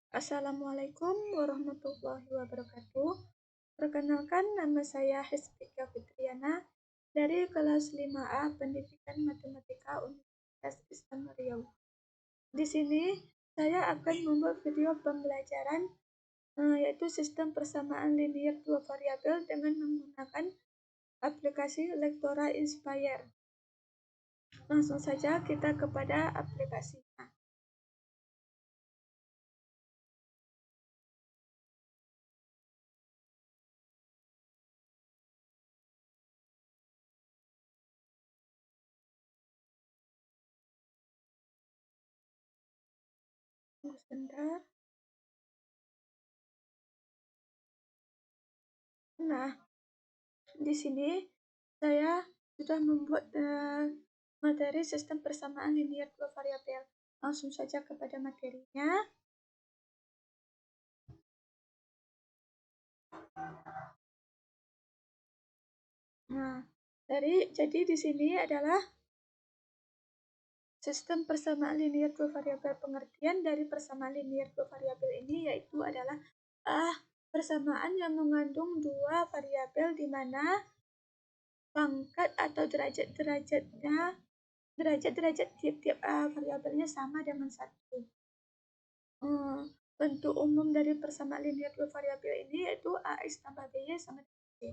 Assalamualaikum warahmatullahi wabarakatuh. Perkenalkan, nama saya Hesbika Fitriana dari kelas 5A Pendidikan Matematika Universitas Islam Riau. Di sini saya akan membuat video pembelajaran yaitu sistem persamaan linier dua variabel dengan menggunakan aplikasi Lectora Inspire. Langsung saja kita kepada aplikasinya. Tunggu sebentar. Nah, di sini saya sudah membuat materi sistem persamaan linier dua variabel. Langsung saja kepada materinya. Nah, jadi di sini adalah sistem persamaan linier dua variabel. Pengertian dari persamaan linier dua variabel ini yaitu adalah persamaan yang mengandung dua variabel di mana pangkat atau derajat tiap-tiap variabelnya sama dengan 1. Bentuk umum dari persamaan linier dua variabel ini yaitu AX tambah BY sama dengan C,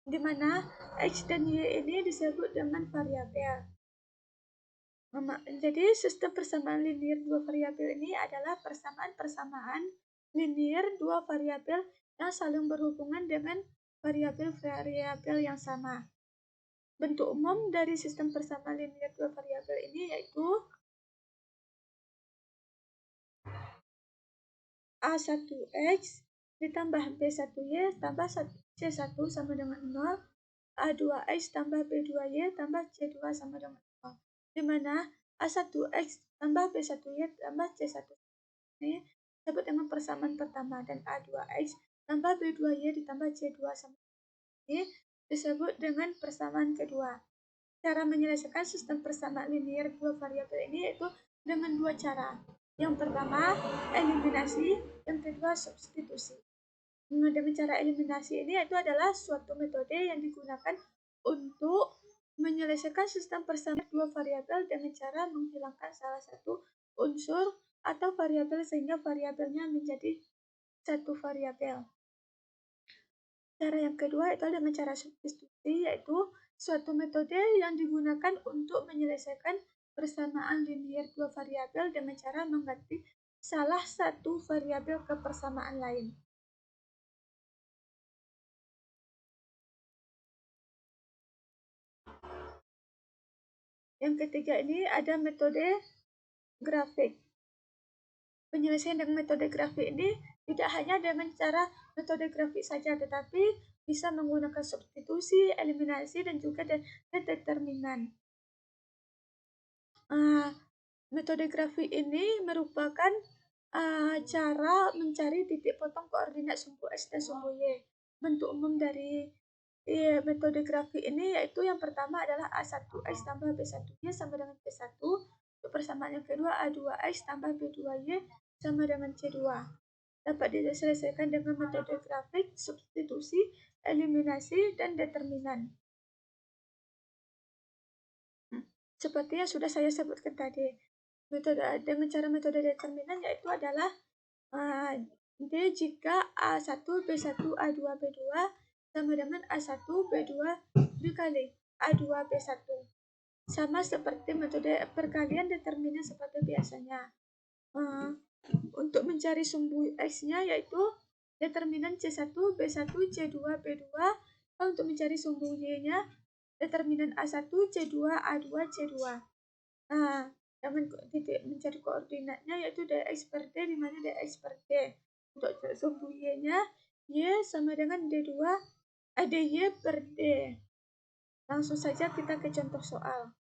di mana X dan Y ini disebut dengan variabel. Jadi sistem persamaan linier dua variabel ini adalah persamaan linier dua variabel yang saling berhubungan dengan variabel-variabel yang sama. Bentuk umum dari sistem persamaan linier dua variabel ini yaitu A1X ditambah B1Y tambah C1 sama dengan 0, A2X tambah B2Y tambah C2 sama dengan 0, di mana A1X tambah B1Y tambah C1 ini disebut dengan persamaan pertama, dan A2X tambah B2Y ditambah C2 sama ini disebut dengan persamaan kedua. Cara menyelesaikan sistem persamaan linier dua variabel ini yaitu dengan dua cara. Yang pertama, eliminasi, yang kedua, substitusi. Dengan cara eliminasi ini yaitu adalah suatu metode yang digunakan untuk menyelesaikan sistem persamaan dua variabel dengan cara menghilangkan salah satu unsur atau variabel sehingga variabelnya menjadi satu variabel. Cara yang kedua itu dengan cara substitusi, yaitu suatu metode yang digunakan untuk menyelesaikan persamaan linier dua variabel dengan cara mengganti salah satu variabel ke persamaan lain. Yang ketiga ini ada metode grafik. Penyelesaian dengan metode grafik ini tidak hanya dengan cara metode grafik saja, tetapi bisa menggunakan substitusi, eliminasi, dan juga determinan. Metode grafik ini merupakan cara mencari titik potong koordinat sumbu X dan sumbu Y. Bentuk umum dari metode grafik ini yaitu yang pertama adalah A1X tambah B1Y sama dengan C1. Untuk persamaan yang kedua, A2X tambah B2Y sama dengan C2. Dapat diselesaikan dengan metode grafik, substitusi, eliminasi, dan determinan. Seperti yang sudah saya sebutkan tadi, dengan cara metode determinan yaitu adalah D jika A1 B1 A2 B2 sama dengan A1 B2 dikali A2 B1. Sama seperti metode perkalian determinan seperti biasanya. Untuk mencari sumbu X-nya yaitu determinan C1 B1 C2 B2. Untuk mencari sumbu Y-nya determinan A1 C2 A2 C2. Dengan titik mencari koordinatnya yaitu dx per d, di mana dx per d untuk sumbu y-nya y sama dengan dy per d. Langsung saja kita ke contoh soal.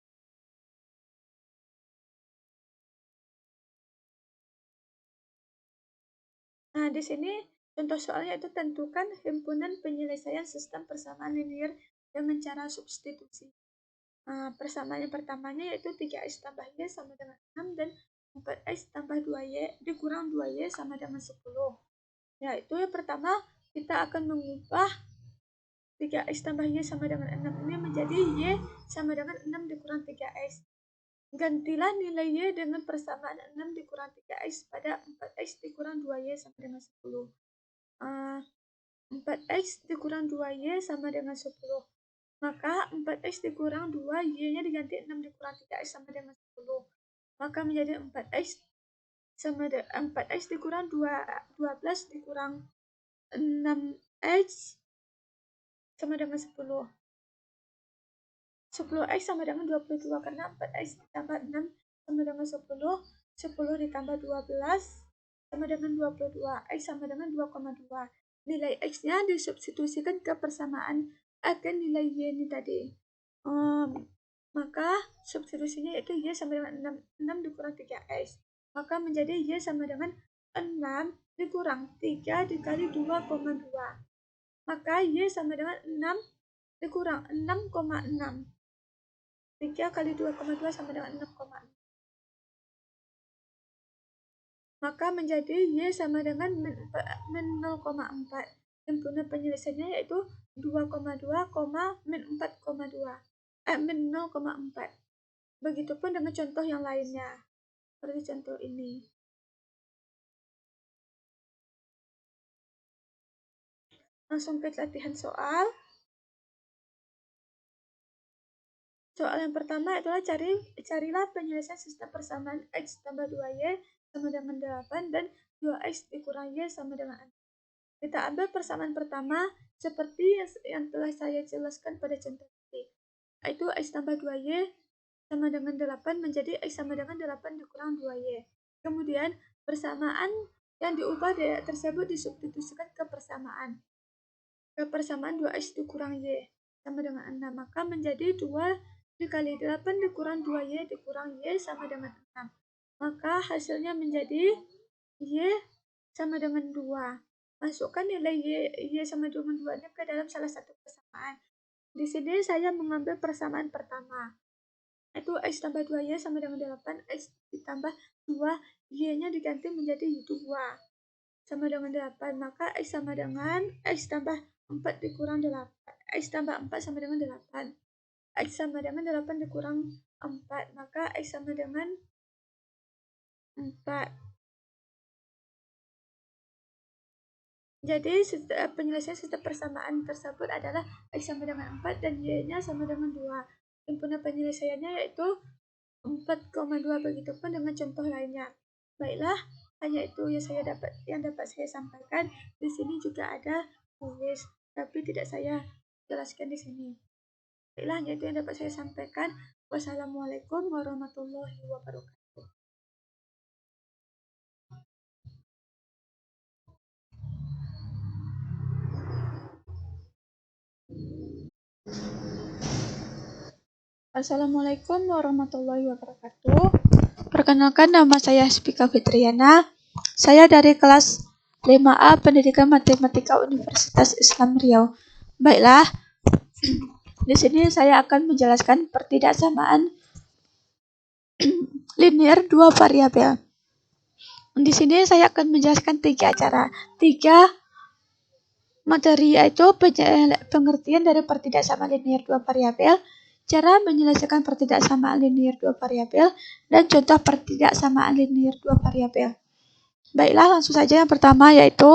Di sini contoh soalnya itu tentukan himpunan penyelesaian sistem persamaan linier dengan cara substitusi. Persamaan yang pertamanya yaitu 3x tambah y sama dengan 6 dan 4x tambah 2y dikurang 2y sama dengan 10. Yaitu yang pertama, kita akan mengubah 3x tambah y sama dengan 6 ini menjadi y sama dengan 6 dikurang 3x. Gantilah nilai y dengan persamaan 6 dikurang 3x pada 4x dikurang 2y sama dengan 10. 4x dikurang 2y sama dengan 10. Maka 4x dikurang 2, y-nya diganti 6 dikurang 3x sama dengan 10. Maka menjadi 4x dikurang 12 dikurang 6x sama dengan 10. 10x sama dengan 22 karena 4x ditambah 6 sama dengan 10. 10 ditambah 12 sama dengan 22. X sama dengan 2,2. Nilai X-nya disubstitusikan ke persamaan akan nilai Y ini tadi. Maka substitusinya yaitu Y sama dengan 6 dikurang 3X. Maka menjadi Y sama dengan 6 dikurang 3 dikali 2,2. Maka Y sama dengan 6 dikurang 6,6. 3 kali 2,2 sama dengan 6,6. Maka menjadi Y sama dengan min 0,4. Sempurna penyelesaiannya yaitu 2,2, min 4,2. Min 0,4. Begitupun dengan contoh yang lainnya. Seperti contoh ini. Langsung ke latihan soal. Soal yang pertama adalah carilah penyelesaian sistem persamaan X tambah 2Y sama dengan 8 dan 2X dikurang Y sama dengan 6. Kita ambil persamaan pertama seperti yang telah saya jelaskan pada contoh ini, yaitu X tambah 2Y sama dengan 8 menjadi X sama dengan 8 dikurang 2Y. Kemudian persamaan yang diubah tersebut disubstitusikan ke persamaan 2X dikurang Y sama dengan 6. Maka menjadi 2 dikali 8 dikurang 2Y dikurang Y sama dengan 6. Maka hasilnya menjadi Y sama dengan 2. Masukkan nilai Y sama dengan 2 ke dalam salah satu persamaan. Di sini saya mengambil persamaan pertama, yaitu X tambah 2Y sama dengan 8, X ditambah 2, Y-nya diganti menjadi 2 sama dengan 8. Maka X sama dengan X tambah 4 dikurang 8. X tambah 4 sama dengan 8. X sama dengan 8 dikurang 4. Maka X sama dengan 4. Jadi penyelesaian sistem persamaan tersebut adalah X sama dengan 4 dan Y-nya sama dengan 2. Sempurna penyelesaiannya yaitu 4,2. Begitupun dengan contoh lainnya. Baiklah, hanya itu yang dapat saya sampaikan. Di sini juga ada kuis, tapi tidak saya jelaskan di sini. Baiklah, hanya itu yang dapat saya sampaikan. Wassalamualaikum warahmatullahi wabarakatuh. Assalamualaikum warahmatullahi wabarakatuh. Perkenalkan, nama saya Spika Fitriana. Saya dari kelas 5A Pendidikan Matematika Universitas Islam Riau. Baiklah, di sini saya akan menjelaskan pertidaksamaan linear dua variabel. Di sini saya akan menjelaskan 3 materi, yaitu pengertian dari pertidaksamaan linear dua variabel, cara menyelesaikan pertidaksamaan linear dua variabel, dan contoh pertidaksamaan linear dua variabel. Baiklah, langsung saja yang pertama, yaitu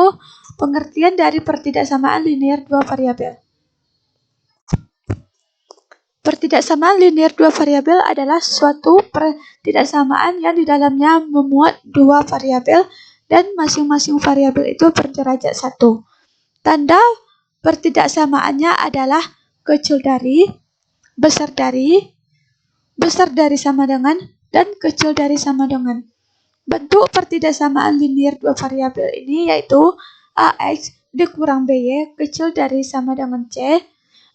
pengertian dari pertidaksamaan linear dua variabel. Pertidaksamaan linear dua variabel adalah suatu pertidaksamaan yang di dalamnya memuat dua variabel dan masing-masing variabel itu berderajat 1. Tanda pertidaksamaannya adalah kecil dari, besar dari sama dengan, dan kecil dari sama dengan. Bentuk pertidaksamaan linear dua variabel ini yaitu AX dikurang BY kecil dari sama dengan C,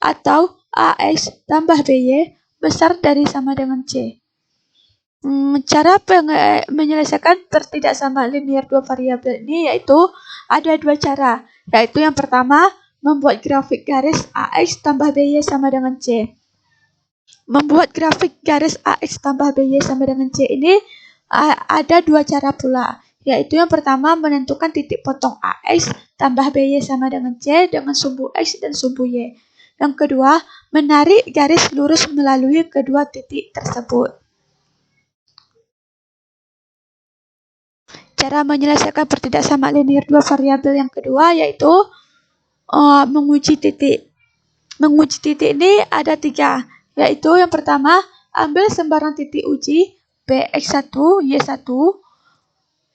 atau AX tambah BY besar dari sama dengan C. Cara menyelesaikan pertidaksamaan linear dua variabel ini yaitu ada 2 cara, yaitu yang pertama membuat grafik garis AX tambah BY sama dengan C. Membuat grafik garis AX tambah BY sama dengan C ini ada dua cara pula, yaitu yang pertama menentukan titik potong AX tambah BY sama dengan C dengan sumbu X dan sumbu Y. Yang kedua, menarik garis lurus melalui kedua titik tersebut. Cara menyelesaikan pertidaksamaan linear dua variabel yang kedua yaitu menguji titik. Menguji titik ini ada 3, yaitu yang pertama, ambil sembarang titik uji Bx1, Y1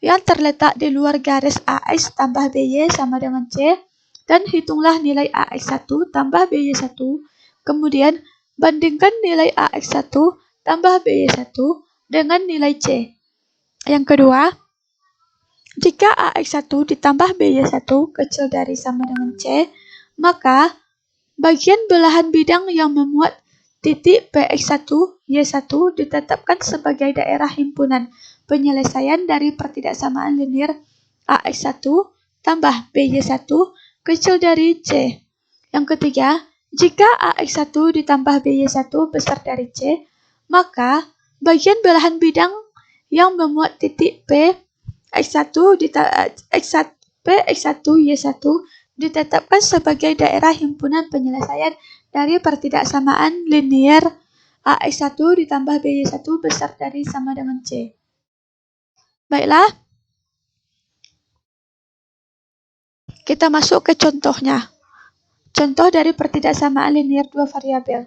yang terletak di luar garis AX tambah BY sama dengan C, dan hitunglah nilai AX1 tambah BY1, kemudian bandingkan nilai AX1 tambah BY1 dengan nilai C. Yang kedua, jika AX1 ditambah BY1 kecil dari sama dengan C, maka bagian belahan bidang yang memuat titik Px1, Y1 ditetapkan sebagai daerah himpunan penyelesaian dari pertidaksamaan linear AX1 tambah BY1 kecil dari C. Yang ketiga, jika AX1 ditambah BY1 besar dari C, maka bagian belahan bidang yang memuat titik Px1, Y1 ditetapkan sebagai daerah himpunan penyelesaian dari pertidaksamaan linear AX1 ditambah BY1 besar dari sama dengan C. Baiklah, kita masuk ke contohnya. Contoh dari pertidaksamaan linear dua variabel.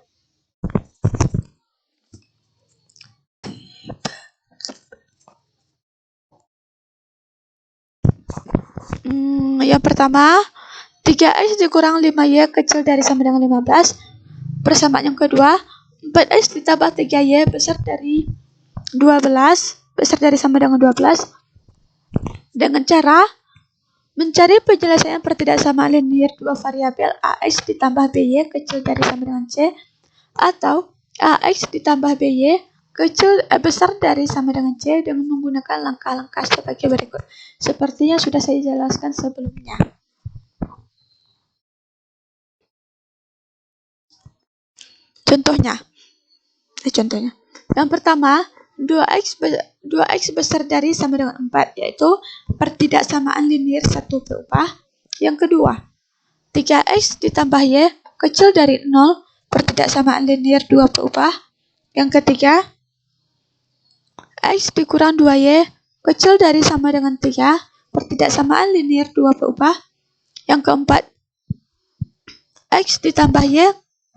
Yang pertama, 3X dikurang 5Y kecil dari sama dengan 15. Persamaan yang kedua, 4X ditambah 3Y besar dari 12, besar dari sama dengan 12. Dengan cara mencari penyelesaian pertidaksamaan linear dua variabel AX ditambah BY kecil dari sama dengan C, atau AX ditambah BY besar dari sama dengan C dengan menggunakan langkah-langkah sebagai berikut, seperti yang sudah saya jelaskan sebelumnya. Contohnya. Yang pertama, 2x besar dari sama dengan 4, yaitu pertidaksamaan linear 1 berubah. Yang kedua, 3x ditambah y kecil dari 0, pertidaksamaan linear 2 berubah. Yang ketiga, x dikurang 2y kecil dari sama dengan 3, pertidaksamaan linear 2 berubah. Yang keempat, x ditambah y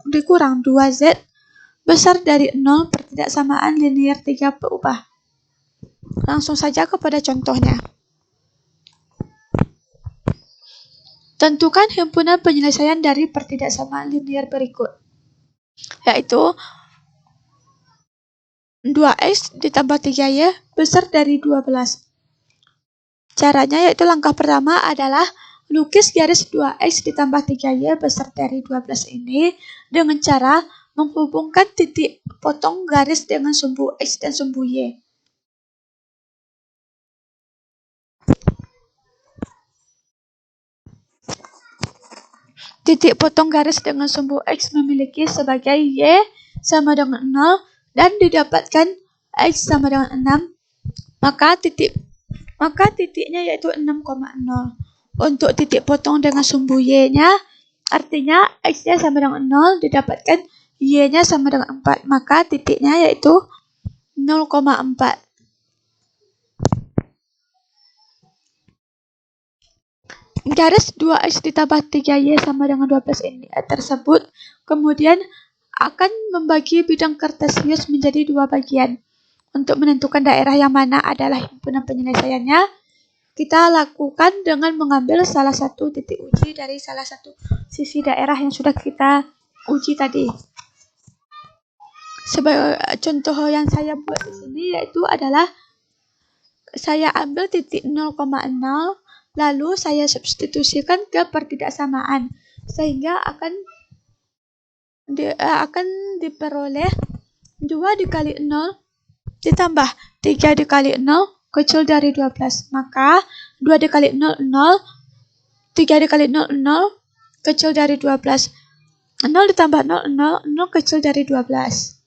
dikurang 2z besar dari 0, pertidaksamaan linear 3 berubah. Langsung saja kepada contohnya. Tentukan himpunan penyelesaian dari pertidaksamaan linear berikut, yaitu 2x ditambah 3y besar dari 12. Caranya yaitu langkah pertama adalah lukis garis 2x ditambah 3y besar dari 12 ini dengan cara menghubungkan titik potong garis dengan sumbu X dan sumbu Y. Titik potong garis dengan sumbu X memiliki sebagai Y sama dengan 0 dan didapatkan X sama dengan 6, maka titiknya yaitu 6,0. Untuk titik potong dengan sumbu Y-nya, artinya X-nya sama dengan 0, didapatkan Y-nya sama dengan 4, maka titiknya yaitu 0,4. Garis 2X ditambah 3Y sama dengan 12 ini tersebut kemudian akan membagi bidang kartesius menjadi dua bagian. Untuk menentukan daerah yang mana adalah himpunan penyelesaiannya, kita lakukan dengan mengambil salah satu titik uji dari salah satu sisi daerah yang sudah kita uji tadi. Sebagai contoh yang saya buat di sini yaitu adalah saya ambil titik 0,0, lalu saya substitusikan ke pertidaksamaan sehingga akan diperoleh 2 dikali 0 ditambah 3 dikali 0 kecil dari 12. Maka 2 dikali 0, 0. 3 dikali 0, 0. Kecil dari 12. 0 ditambah 0, 0. 0 kecil dari 12.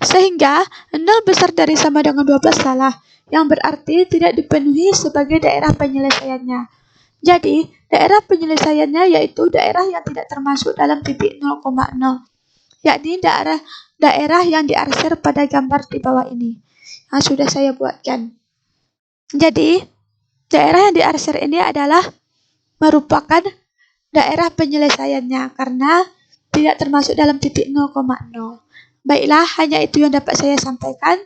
Sehingga 0 besar dari sama dengan 12 salah, yang berarti tidak dipenuhi sebagai daerah penyelesaiannya. Jadi, daerah penyelesaiannya yaitu daerah yang tidak termasuk dalam titik 0,0, yakni daerah yang diarsir pada gambar di bawah ini yang sudah saya buatkan. Jadi, daerah yang diarsir ini adalah merupakan daerah penyelesaiannya karena tidak termasuk dalam titik 0,0. Baiklah, hanya itu yang dapat saya sampaikan.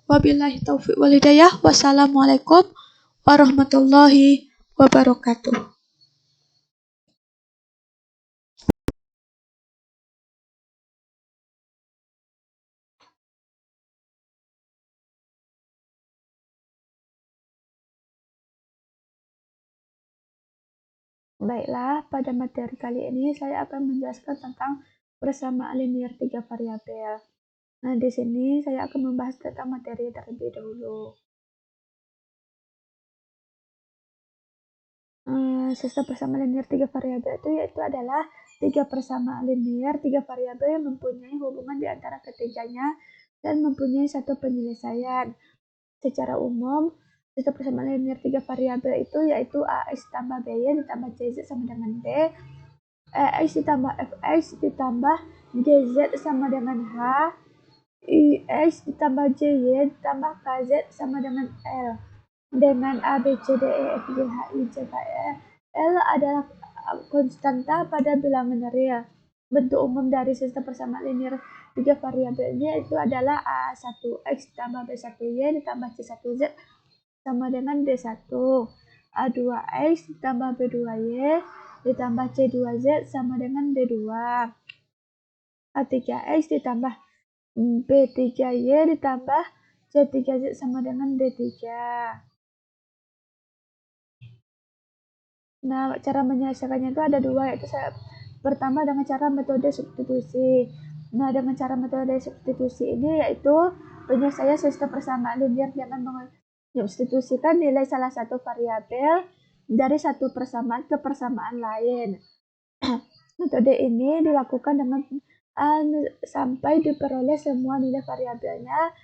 Wabillahi taufiq wal hidayah. Wassalamualaikum warahmatullahi wabarakatuh. Baiklah, pada materi kali ini saya akan menjelaskan tentang persamaan linear 3 variabel. Nah, di sini saya akan membahas tentang materi terlebih dahulu. Sistem persamaan linear 3 variabel itu adalah 3 persamaan linear 3 variabel yang mempunyai hubungan di antara ketiganya dan mempunyai satu penyelesaian. Secara umum, sistem persamaan linear 3 variabel itu yaitu AX tambah BY ditambah CZ sama dengan D, AX ditambah FX ditambah GZ sama dengan H, IX ditambah JY ditambah KZ sama dengan L. Dengan A, B, C, D, E, F, G, H, I, J, K, L adalah konstanta pada bilangan real. Bentuk umum dari sistem persamaan linear 3 variabelnya itu adalah A1X ditambah B1Y ditambah C1Z sama dengan D1. A2X ditambah B2Y ditambah C2Z sama dengan D2. A3X ditambah B3Y ditambah C3Z sama dengan D3. Nah, cara menyelesaikannya itu ada dua, yaitu pertama dengan cara metode substitusi. Nah, dengan cara metode substitusi ini yaitu penyelesaian sistem persamaan linear dengan mensubstitusikan nilai salah satu variabel dari satu persamaan ke persamaan lain. Metode ini dilakukan dengan sampai diperoleh semua nilai variabelnya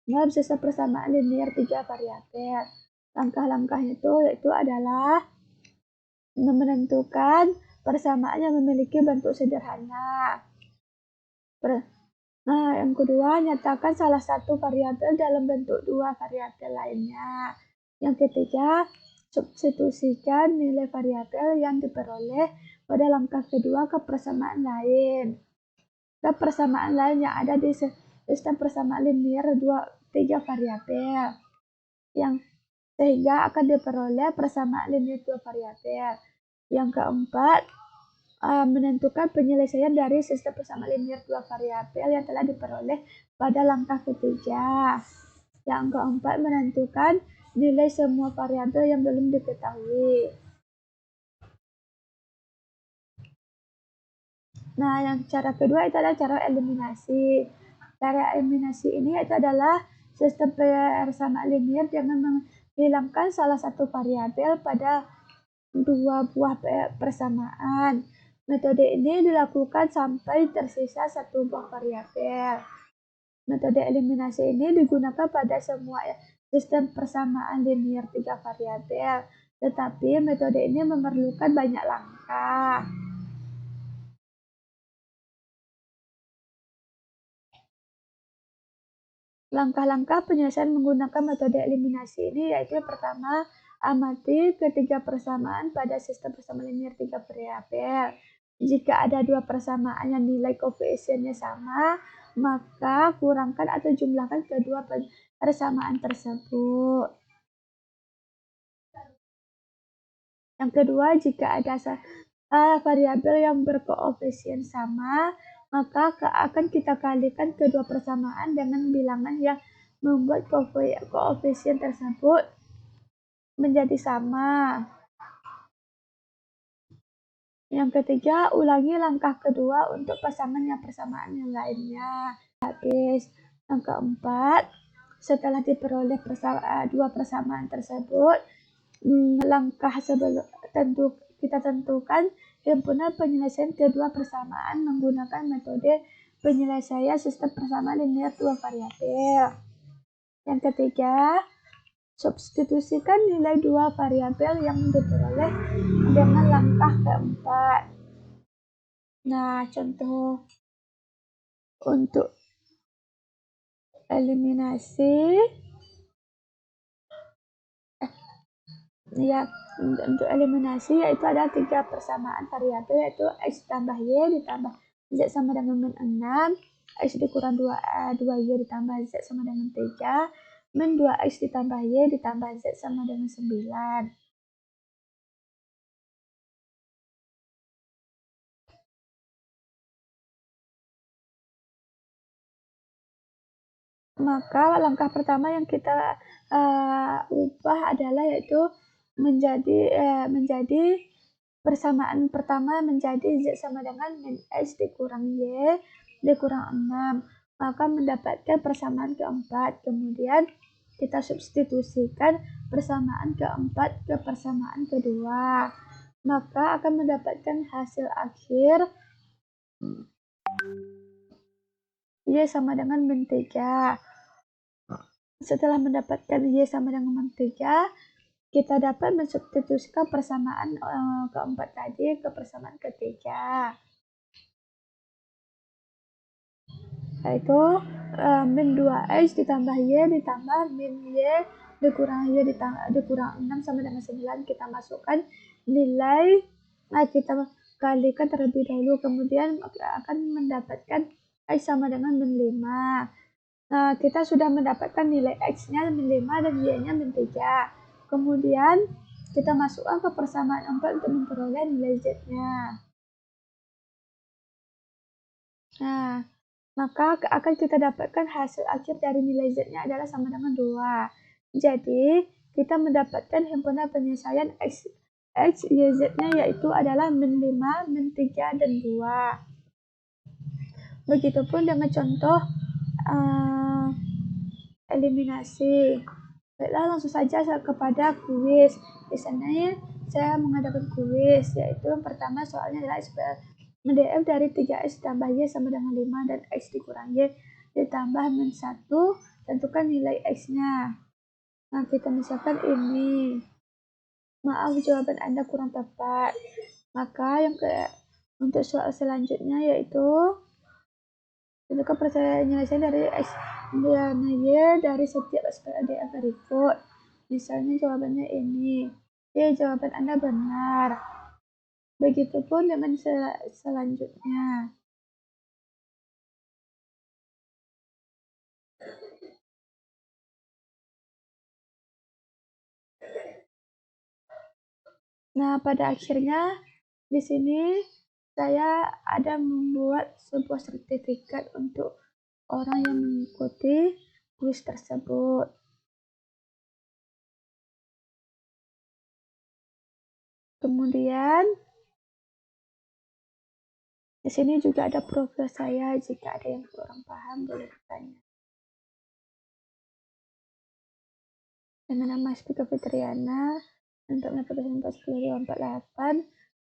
dalam sistem persamaan linear 3 variabel. Langkah-langkahnya itu yaitu adalah menentukan persamaan yang memiliki bentuk sederhana. Nah, yang kedua, nyatakan salah satu variabel dalam bentuk dua variabel lainnya. Yang ketiga, substitusikan nilai variabel yang diperoleh pada langkah kedua ke persamaan lain. Ke persamaan lain yang ada di sistem persamaan linear 3 variabel. Yang sehingga akan diperoleh persamaan linear 2 variabel. Yang keempat, menentukan penyelesaian dari sistem persamaan linear 2 variabel yang telah diperoleh pada langkah ketiga. Yang keempat, menentukan nilai semua variabel yang belum diketahui. Nah, yang cara kedua itu adalah cara eliminasi. Cara eliminasi ini itu adalah sistem persamaan linear dengan menghilangkan salah satu variabel pada dua buah persamaan. Metode ini dilakukan sampai tersisa satu buah variabel. Metode eliminasi ini digunakan pada semua sistem persamaan linear 3 variabel, tetapi metode ini memerlukan banyak langkah. Langkah-langkah penyelesaian menggunakan metode eliminasi ini yaitu yang pertama, amati ketiga persamaan pada sistem persamaan linear 3 variabel. Jika ada dua persamaan yang nilai koefisiennya sama, maka kurangkan atau jumlahkan kedua persamaan tersebut. Yang kedua, jika ada variabel yang berkoefisien sama, maka akan kita kalikan kedua persamaan dengan bilangan yang membuat koefisien tersebut menjadi sama. Yang ketiga, ulangi langkah kedua untuk persamaan yang lainnya. Habis. Yang keempat, setelah diperoleh dua persamaan tersebut, langkah sebelum kita tentukan himpunan penyelesaian kedua persamaan menggunakan metode penyelesaian sistem persamaan linear dua variabel. Yang ketiga, substitusikan nilai dua variabel yang diperoleh dengan langkah keempat. Nah, contoh untuk eliminasi untuk eliminasi yaitu ada 3 persamaan variabel, yaitu x tambah y ditambah z sama dengan min 6, x dikurang 2y ditambah z sama dengan 3, min 2x ditambah y ditambah z sama dengan 9. Maka langkah pertama yang kita ubah adalah yaitu menjadi persamaan pertama menjadi z sama dengan min x dikurang y dikurang 6, maka mendapatkan persamaan keempat. Kemudian kita substitusikan persamaan keempat ke persamaan kedua, maka akan mendapatkan hasil akhir y sama dengan min 3. Setelah mendapatkan y sama dengan min 3, kita dapat mensubstitusikan persamaan keempat tadi ke persamaan ketiga, yaitu min 2x ditambah y ditambah min y dikurang y dikurang 6 sama dengan 9. Kita masukkan nilai, kita kalikan terlebih dahulu, kemudian akan mendapatkan x sama dengan min 5. Nah, kita sudah mendapatkan nilai x-nya min 5 dan y-nya min 3. Kemudian kita masukkan ke persamaan 4 untuk memperoleh nilai z-nya. Nah, maka akan kita dapatkan hasil akhir dari nilai z-nya adalah sama dengan 2. Jadi, kita mendapatkan himpunan penyelesaian x, y, z-nya yaitu adalah min 5, min 3, dan 2. Begitupun dengan contoh eliminasi. Baiklah, langsung saja kepada kuis. Di sana saya mengadakan kuis, yaitu yang pertama soalnya adalah mendf dari 3x tambah y sama dengan 5 dan x dikurang y ditambah min 1, tentukan nilai x-nya. Nah, kita misalkan ini. Maaf, jawaban Anda kurang tepat. Maka untuk soal selanjutnya yaitu tentukan penyelesaian dari x dan y dari setiap aspek LDF berikut. Misalnya jawabannya ini. Jawaban Anda benar. Begitupun dengan selanjutnya. Nah, pada akhirnya di sini saya ada membuat sebuah sertifikat untuk orang yang mengikuti kuis tersebut. Kemudian di sini juga ada profil saya, jika ada yang kurang paham boleh bertanya. Dengan nama Spika Fitriana, untuk metode 1048,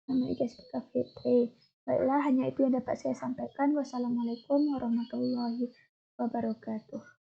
nama IG Spika Fitri. Baiklah, hanya itu yang dapat saya sampaikan. Wassalamualaikum warahmatullahi wabarakatuh.